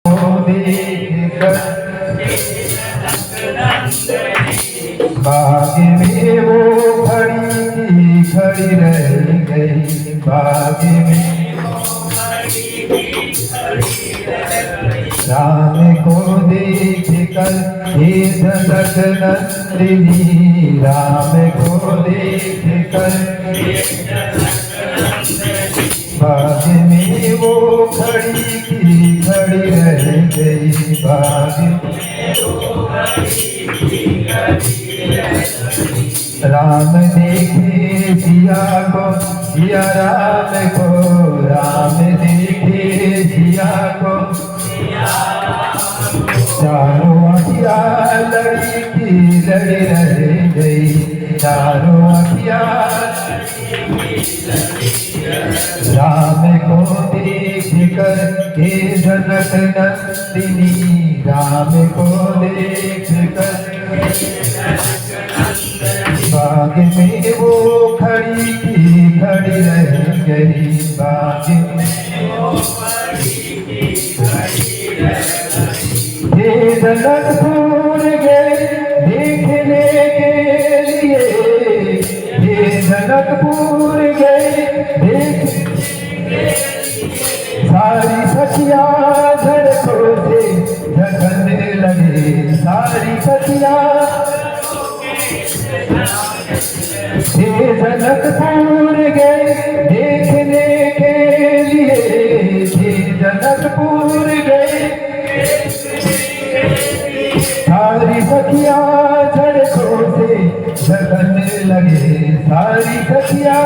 देख कर बाग में वो खड़ी की खड़ी रह गई, बाग में राम को देख कर हे जनक नंदिनी, राम को देख कर बाग में वो खड़ी की खड़ी रह गई, बाग राम देखे सिया को, सिया राम को, राम देखे सिया को, चारों अखिया लड़ी की लड़ी रह गई, चारों अखिया राम को देख कर हे जनक नंदिनी, राम को देख कर बाग में वो खड़ी की खड़ी रह गई, बाग में हे जनकपुर गए देखने के लिए, हे जनकपुर गए देख सारी सखिया धड़कों से झगड़ने लगे, सारी सखिया हे जनकपुर गए देखने के लिए, हे जनकपुर गए सारी सखिया झड़कों से झगड़ने लगे, सारी सखिया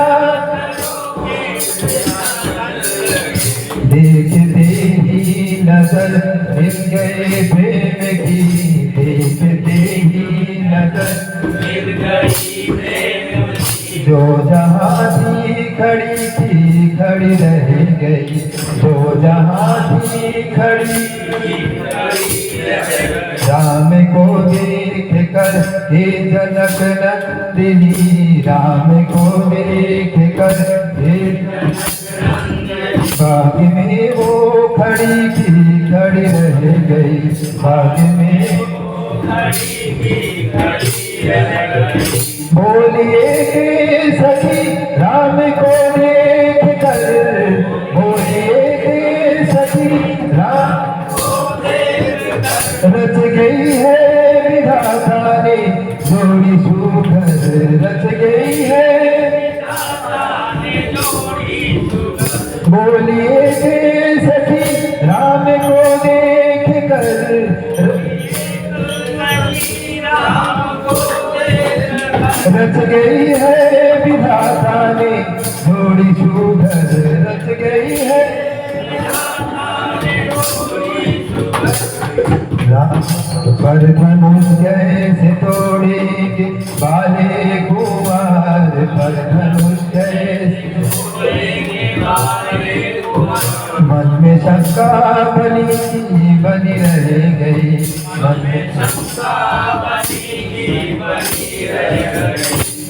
देखते ही नजर मिल गए प्रेम की, देखते ही नजर मिल गई प्रेम की, जो जहाँ थी खड़ी रह गई, जो जहाँ थी खड़ी राम को देख कर हे जनक नंदिनी, राम को देख कर हे बाग में वो खड़ी की खड़ी रह गई, बाग में बोलिए के सखी राम को देख कर, बोलिए के सखी राम रच गई है विधाता ने जोड़ी सुखद, रच गई है बोलिए के सखी राम को देख कर, रच गई है विधाता ने जोड़ी सुखद, रच गई है पर धनुष कैसे तोड़ेंगे बाले कुमार, पर धनुष कैसे मन में शंका बनी रह गई, मन में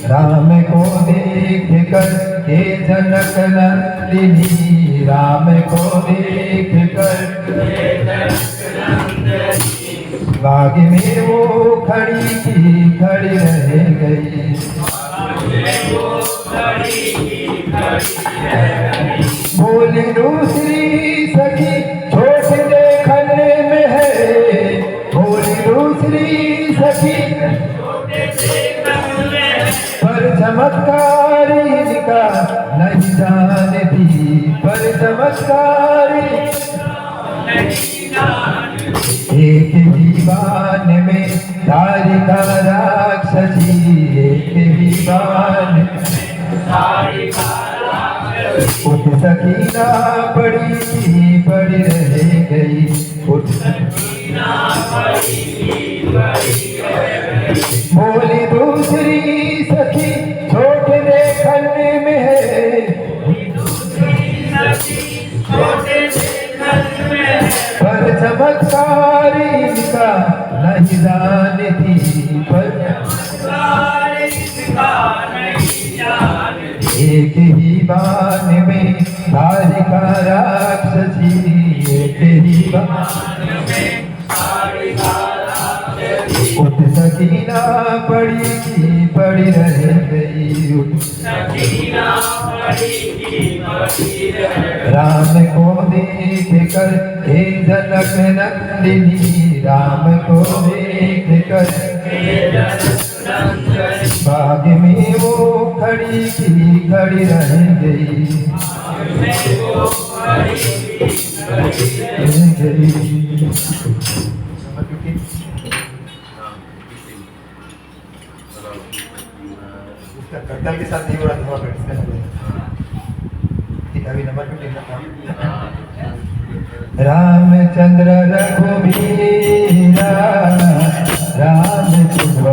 राम को देख कर हे जनक नंदिनी, राम को देख कर बाग में वो खड़ी की खड़ी रह गई, बोली दूसरी सखी छोट देखने में है, बोली दूसरी सखी पर चमत्कारी का नहीं जानती, पर चमत्कारी एक ही बाण में तारिका राक्षसी, एक ही बाण उठ सकीना पड़ी रह गई, उठ बोली दूसरी सखी छोट देखने में है, पर चमत्कारी का नहीं जानती, पर एक ही बाण में तारिका राक्षसी, एक ही बाण उठ सकीना पड़ी की पड़ी रह गई, उठ राम को देख कर हे जनक नंदिनी, राम को देख कर बाग में वो खड़ी की खड़ी रह गई, करतल के साथ नहीं हो रहा था अभी नंबर 15 रामचंद्र रघुवीरा रामचंद्र